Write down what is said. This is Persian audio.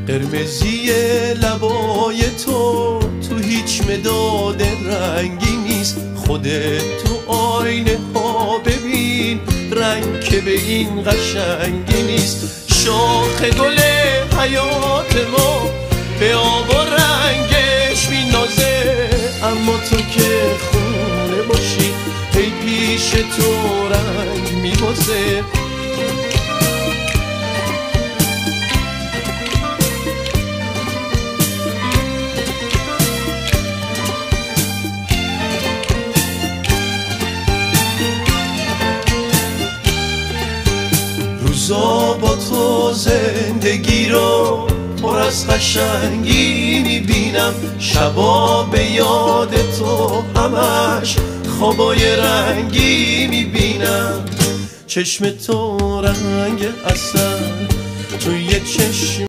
قرمزی لبای تو هیچ مداد رنگی نیست. خودت تو آینه ها ببین، رنگ که به این قشنگی نیست. شاخ گل حیات ما به آب و رنگش مینازه، اما تو که خونه باشی ای پیش تو رنگ میبازه. روزا با تو زندگی رو پر از قشنگی میبینم، شبا به یاد تو همش خوابای رنگی میبینم. چشم تو رنگ عسل توی چشم